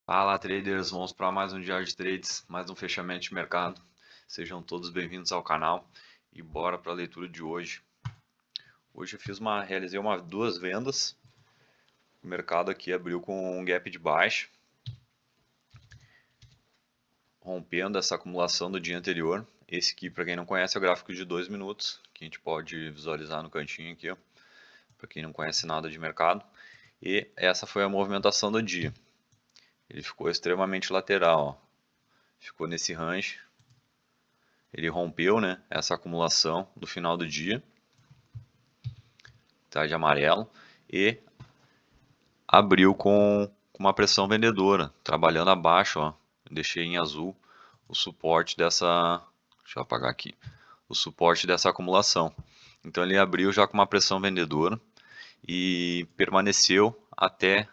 Fala traders, vamos para mais um dia de trades, mais um fechamento de mercado. Sejam todos bem-vindos ao canal e bora para a leitura de hoje. Hoje eu realizei duas vendas. O mercado aqui abriu com um gap de baixa, rompendo essa acumulação do dia anterior. Esse aqui, para quem não conhece, é o gráfico de 2 minutos, que a gente pode visualizar no cantinho aqui, para quem não conhece nada de mercado. E essa foi a movimentação do dia. Ele ficou extremamente lateral, ficou nesse range. Ele rompeu, né, essa acumulação do final do dia, tá, de amarelo, e abriu com uma pressão vendedora, trabalhando abaixo, ó. Deixei em azul o suporte dessa, deixa eu apagar aqui, o suporte dessa acumulação. Então ele abriu já com uma pressão vendedora e permaneceu até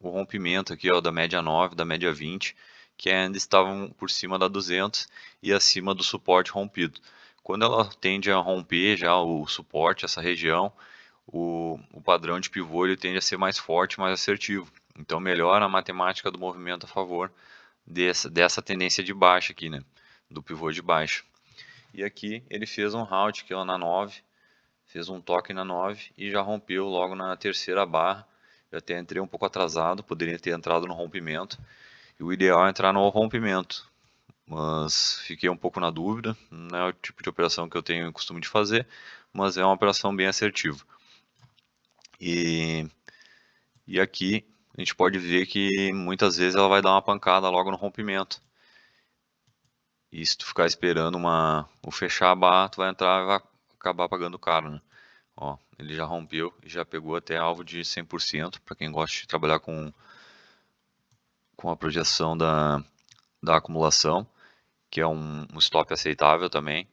o rompimento aqui, ó, da média 9, da média 20, que ainda estavam por cima da 200 e acima do suporte rompido. Quando ela tende a romper já o suporte, essa região, o padrão de pivô ele tende a ser mais forte, mais assertivo. Então melhora a matemática do movimento a favor dessa tendência de baixa aqui, né? Do pivô de baixa. E aqui ele fez um round que é na 9, fez um toque na 9 e já rompeu logo na terceira barra. Eu até entrei um pouco atrasado, poderia ter entrado no rompimento. E o ideal é entrar no rompimento, mas fiquei um pouco na dúvida. Não é o tipo de operação que eu tenho costume de fazer, mas é uma operação bem assertiva. E aqui a gente pode ver que muitas vezes ela vai dar uma pancada logo no rompimento. E se tu ficar esperando o fechar a barra, tu vai entrar e vai acabar pagando caro, né? Ó, ele já rompeu e já pegou até alvo de 100%, para quem gosta de trabalhar com a projeção da acumulação, que é um stop aceitável também.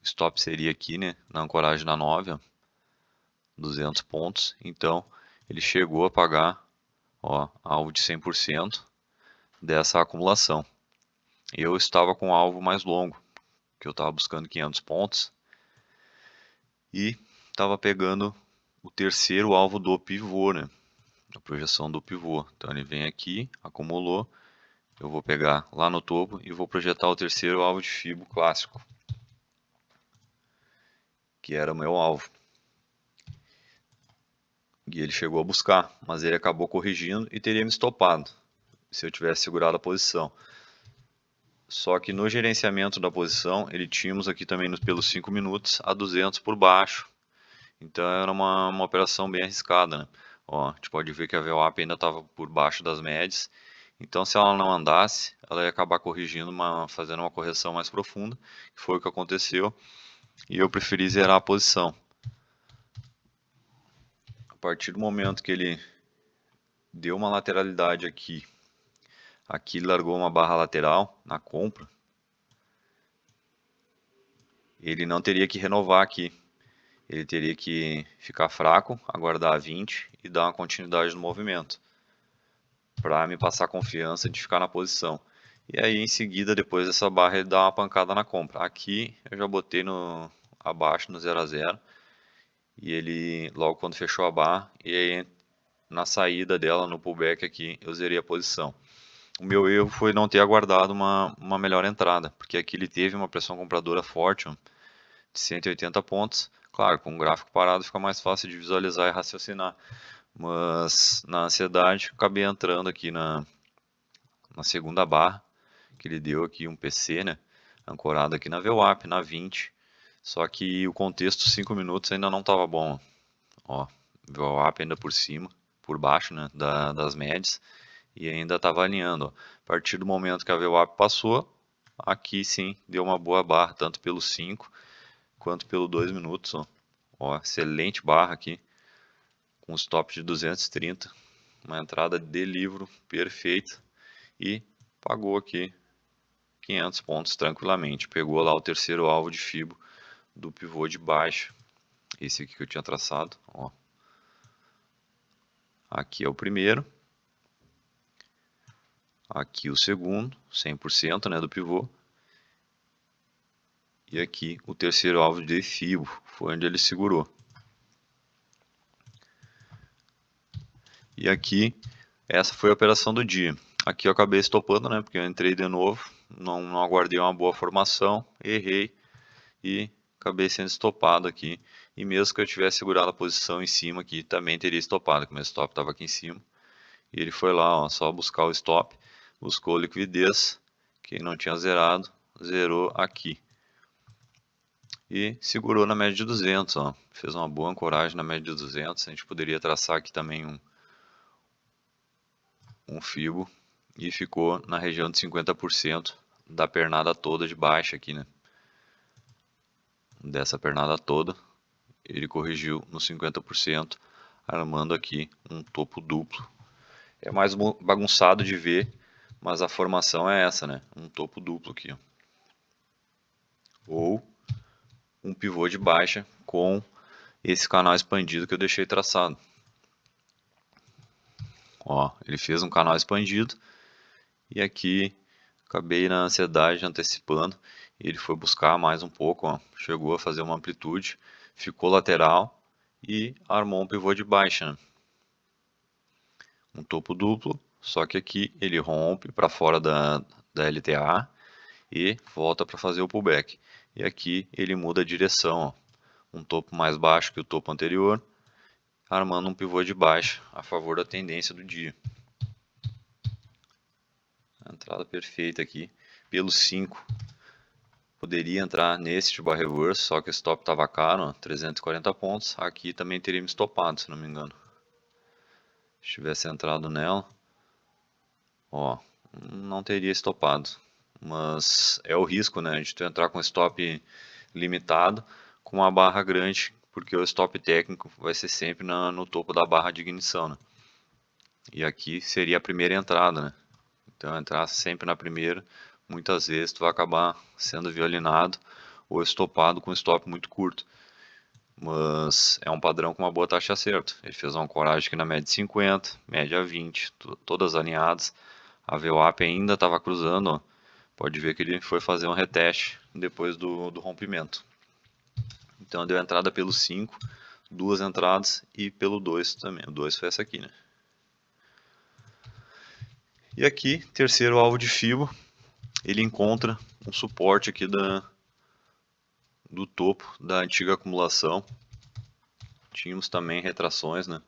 O stop seria aqui, né, na ancoragem na 9, ó, 200 pontos. Então, ele chegou a pagar, ó, alvo de 100% dessa acumulação. Eu estava com um alvo mais longo, que eu estava buscando 500 pontos, e estava pegando o terceiro alvo do pivô, né, a projeção do pivô. Então ele vem aqui, acumulou, eu vou pegar lá no topo e vou projetar o terceiro alvo de Fibo clássico, que era o meu alvo. E ele chegou a buscar, mas ele acabou corrigindo e teria me estopado se eu tivesse segurado a posição. Só que no gerenciamento da posição, ele tínhamos aqui também pelos 5 minutos a 200 por baixo. Então era uma operação bem arriscada, né? Ó, a gente pode ver que a VWAP ainda estava por baixo das médias. Então se ela não andasse, ela ia acabar corrigindo, fazendo uma correção mais profunda, que foi o que aconteceu. E eu preferi zerar a posição. A partir do momento que ele deu uma lateralidade aqui, aqui largou uma barra lateral na compra, ele não teria que renovar aqui. Ele teria que ficar fraco, aguardar a 20 e dar uma continuidade no movimento, para me passar confiança de ficar na posição. E aí em seguida, depois dessa barra, ele dá uma pancada na compra. Aqui eu já botei abaixo no 0 a 0 e ele logo quando fechou a barra, e aí na saída dela, no pullback aqui, eu zerei a posição. O meu erro foi não ter aguardado uma melhor entrada, porque aqui ele teve uma pressão compradora forte, de 180 pontos. Claro, com o gráfico parado fica mais fácil de visualizar e raciocinar, mas na ansiedade acabei entrando aqui na segunda barra, que ele deu aqui um PC, né, ancorado aqui na VWAP, na 20, só que o contexto 5 minutos ainda não estava bom. Ó, VWAP ainda por cima, por baixo, né, das médias, e ainda estava alinhando. Ó. A partir do momento que a VWAP passou, aqui sim deu uma boa barra, tanto pelo 5 quanto pelo 2 minutos. Ó. Ó, excelente barra aqui, com stop de 230, uma entrada de livro perfeita, e pagou aqui 500 pontos tranquilamente. Pegou lá o terceiro alvo de Fibo do pivô de baixo, esse aqui que eu tinha traçado. Ó. Aqui é o primeiro, aqui o segundo, 100%, né, do pivô, e aqui o terceiro alvo de Fibo, foi onde ele segurou. E aqui, essa foi a operação do dia. Aqui eu acabei estopando, né? Porque eu entrei de novo, não aguardei uma boa formação, errei e acabei sendo estopado aqui. E mesmo que eu tivesse segurado a posição em cima aqui, também teria estopado, que meu stop estava aqui em cima. E ele foi lá, ó, só buscar o stop, buscou liquidez, quem não tinha zerado, zerou aqui. E segurou na média de 200, ó. Fez uma boa ancoragem na média de 200. A gente poderia traçar aqui também um fibo e ficou na região de 50% da pernada toda de baixa aqui, né? Dessa pernada toda, ele corrigiu no 50%, armando aqui um topo duplo. É mais bagunçado de ver, mas a formação é essa, né? Um topo duplo aqui, ó. Ou um pivô de baixa com esse canal expandido que eu deixei traçado. Ó, ele fez um canal expandido e aqui acabei na ansiedade antecipando. Ele foi buscar mais um pouco, ó, chegou a fazer uma amplitude, ficou lateral e armou um pivô de baixa, né? Um topo duplo, só que aqui ele rompe para fora da LTA e volta para fazer o pullback. E aqui ele muda a direção, ó. Um topo mais baixo que o topo anterior, armando um pivô de baixa a favor da tendência do dia. A entrada perfeita aqui, pelo 5. Poderia entrar nesse de bar reverse, só que o stop estava caro, ó, 340 pontos. Aqui também teria me stopado, se não me engano. Se tivesse entrado nela, ó, não teria estopado. Mas é o risco, né, de tu entrar com stop limitado, com uma barra grande, porque o stop técnico vai ser sempre no topo da barra de ignição, né? E aqui seria a primeira entrada, né? Então entrar sempre na primeira, muitas vezes tu vai acabar sendo violinado ou estopado com um stop muito curto. Mas é um padrão com uma boa taxa de acerto. Ele fez uma ancoragem aqui na média de 50, média 20, todas alinhadas. A VWAP ainda estava cruzando, ó. Pode ver que ele foi fazer um reteste depois do rompimento. Então deu entrada pelo 5, duas entradas e pelo 2 também. O 2 foi essa aqui, né? E aqui, terceiro alvo de fibo, ele encontra um suporte aqui do topo da antiga acumulação. Tínhamos também retrações, né?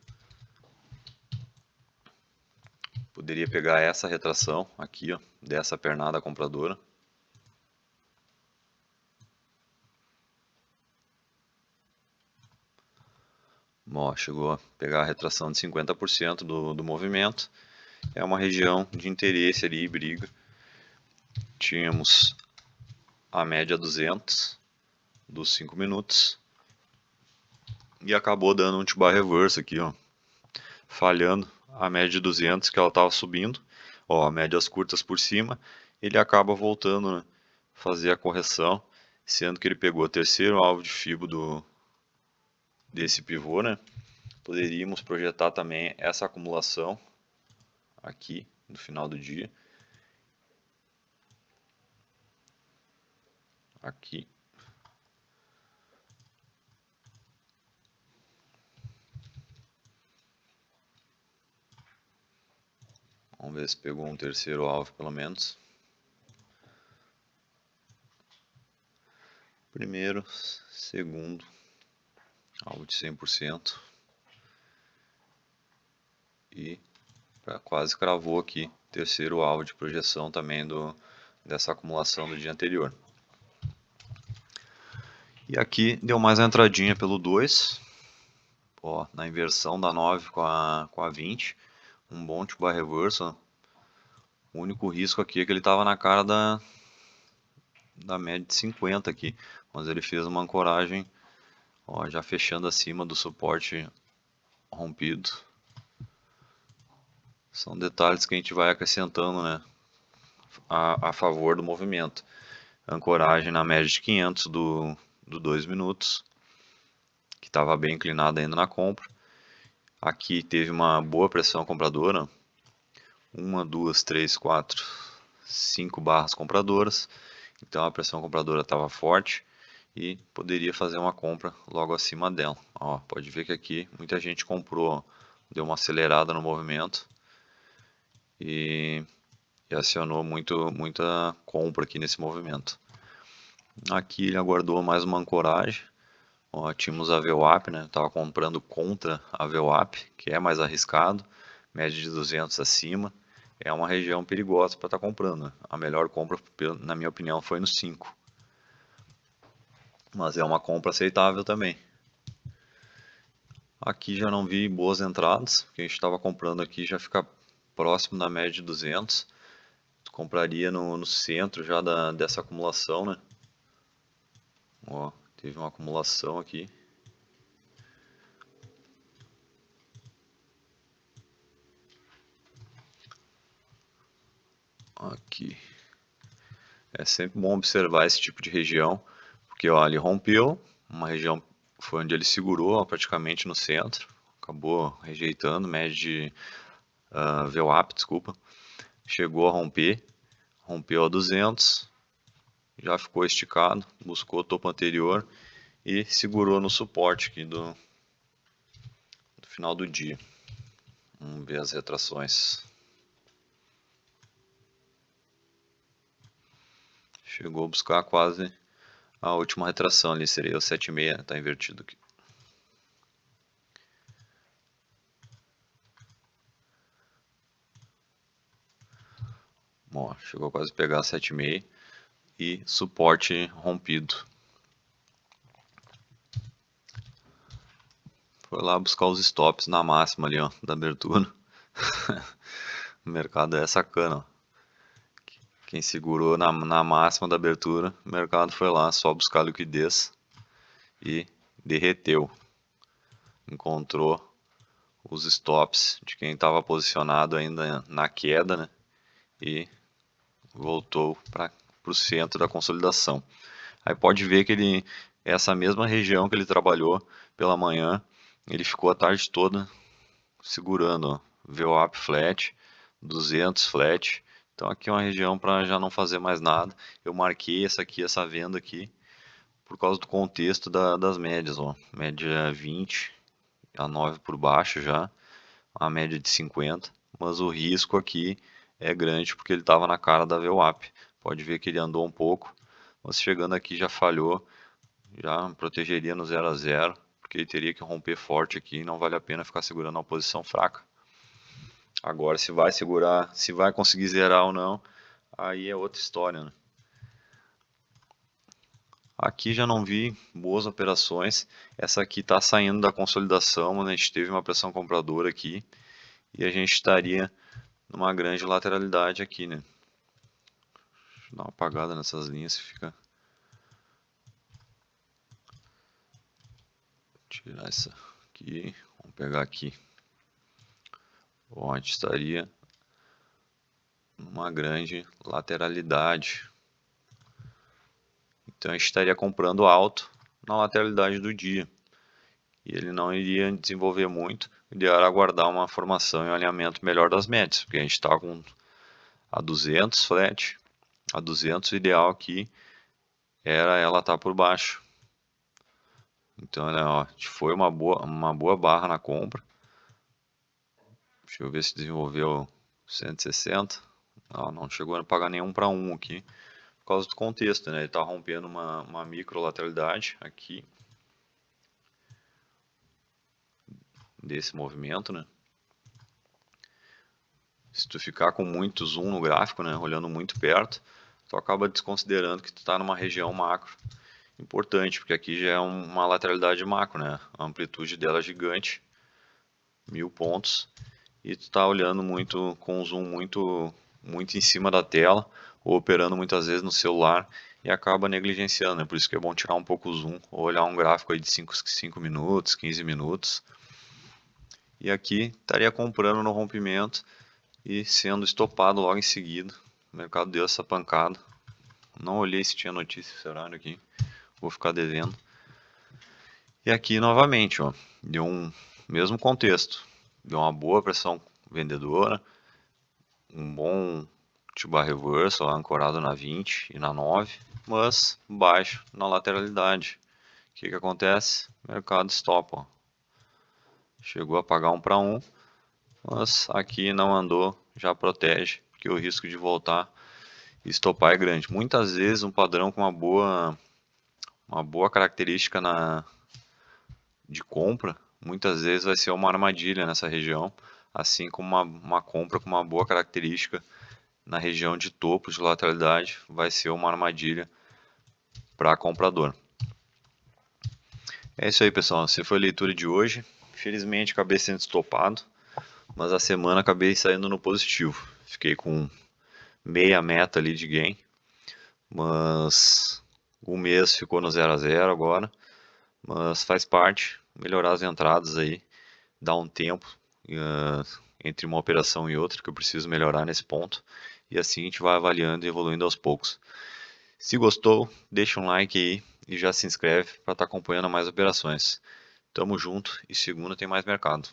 Poderia pegar essa retração aqui, ó, dessa pernada compradora. Ó, chegou a pegar a retração de 50% do movimento. É uma região de interesse ali, briga. Tínhamos a média 200 dos 5 minutos. E acabou dando um T-bar reverse aqui, ó. Falhando a média de 200 que ela estava subindo. Ó, médias curtas por cima. Ele acaba voltando, né, fazer a correção. Sendo que ele pegou o terceiro alvo de fibo desse pivô, né? Poderíamos projetar também essa acumulação aqui no final do dia. Aqui. Vamos ver se pegou um terceiro alvo pelo menos. Primeiro, segundo, alvo de 100%. E quase cravou aqui, terceiro alvo de projeção também dessa acumulação do dia anterior. E aqui deu mais a entradinha pelo 2, ó, na inversão da 9 com a 20, um bom T-bar reverse. Ó. O único risco aqui é que ele estava na cara da média de 50 aqui, mas ele fez uma ancoragem, ó, já fechando acima do suporte rompido. São detalhes que a gente vai acrescentando, né, a favor do movimento. Ancoragem na média de 500 do 2 minutos, que estava bem inclinado ainda na compra. Aqui teve uma boa pressão compradora, 1, 2, 3, 4, 5 barras compradoras, então a pressão compradora estava forte e poderia fazer uma compra logo acima dela. Ó, pode ver que aqui muita gente comprou, deu uma acelerada no movimento e e acionou muita compra aqui nesse movimento. Aqui ele aguardou mais uma ancoragem. Ó, tínhamos a VWAP, né? Estava comprando contra a VWAP, que é mais arriscado, média de 200 acima. É uma região perigosa para estar comprando, né? A melhor compra, na minha opinião, foi no 5. Mas é uma compra aceitável também. Aqui já não vi boas entradas, porque a gente estava comprando aqui já fica próximo da média de 200. Compraria no centro já dessa acumulação, né? Ó, teve uma acumulação aqui. Aqui. É sempre bom observar esse tipo de região, porque ó, ele rompeu, uma região foi onde ele segurou ó, praticamente no centro, acabou rejeitando, média de VWAP, desculpa, chegou a romper, rompeu a 200, já ficou esticado, buscou o topo anterior e segurou no suporte aqui do final do dia. Vamos ver as retrações. Chegou a buscar quase a última retração ali, seria o 7,6, está invertido aqui. Ó, chegou quase a pegar 7,5 e suporte rompido. Foi lá buscar os stops na máxima ali, ó, da abertura. O mercado é sacana, ó. Quem segurou na máxima da abertura, o mercado foi lá só buscar liquidez e derreteu. Encontrou os stops de quem estava posicionado ainda na queda, né? E voltou para o centro da consolidação. Aí pode ver que essa mesma região que ele trabalhou pela manhã, ele ficou a tarde toda segurando, ó, VWAP flat, 200 flat. Então aqui é uma região para já não fazer mais nada. Eu marquei essa venda aqui, por causa do contexto das médias, ó. Média 20, a 9 por baixo já, a média de 50, mas o risco aqui é grande porque ele estava na cara da VWAP. Pode ver que ele andou um pouco, mas chegando aqui já falhou, já protegeria no 0 a 0, porque ele teria que romper forte aqui e não vale a pena ficar segurando uma posição fraca. Agora, se vai segurar, se vai conseguir zerar ou não, aí é outra história, né? Aqui já não vi boas operações. Essa aqui está saindo da consolidação, né? A gente teve uma pressão compradora aqui e a gente estaria numa grande lateralidade aqui, né? Deixa eu dar uma apagada nessas linhas, fica. Tirar essa aqui, vamos pegar aqui. Bom, a gente estaria numa grande lateralidade. Então a gente estaria comprando alto na lateralidade do dia. E ele não iria desenvolver muito. O ideal era aguardar uma formação e um alinhamento melhor das médias, porque a gente está com a 200 flat, a 200 o ideal aqui era ela estar por baixo. Então, né, ó, foi uma boa barra na compra. Deixa eu ver se desenvolveu 160. Não chegou a pagar nenhum para 1 aqui, por causa do contexto, né? Ele está rompendo uma micro lateralidade aqui desse movimento, né? Se tu ficar com muito zoom no gráfico, né, olhando muito perto, tu acaba desconsiderando que tu está numa região macro. Importante, porque aqui já é uma lateralidade macro, né? A amplitude dela é gigante, 1000 pontos, e tu está olhando muito com zoom muito em cima da tela, ou operando muitas vezes no celular e acaba negligenciando, né? Por isso que é bom tirar um pouco o zoom, ou olhar um gráfico aí de 5 minutos, 15 minutos. E aqui estaria comprando no rompimento e sendo estopado logo em seguida. O mercado deu essa pancada. Não olhei se tinha notícia esse horário aqui. Vou ficar devendo. E aqui novamente, ó, deu um mesmo contexto. Deu uma boa pressão vendedora, um bom T-bar reversal ancorado na 20 e na 9, mas baixo na lateralidade. O que acontece? O mercado stopa. Ó. Chegou a pagar 1 para 1, mas aqui não andou, já protege, porque o risco de voltar e estopar é grande. Muitas vezes um padrão com uma boa característica de compra, muitas vezes vai ser uma armadilha nessa região, assim como uma compra com uma boa característica na região de topo de lateralidade vai ser uma armadilha para comprador. É isso aí, pessoal. Essa foi a leitura de hoje. Infelizmente acabei sendo estopado, mas a semana acabei saindo no positivo. Fiquei com meia meta ali de gain, mas o mês ficou no 0 a 0 agora, mas faz parte. Melhorar as entradas aí, dar um tempo entre uma operação e outra, que eu preciso melhorar nesse ponto, e assim a gente vai avaliando e evoluindo aos poucos. Se gostou, deixa um like aí e já se inscreve para estar acompanhando mais operações. Tamo junto e segunda tem mais mercado.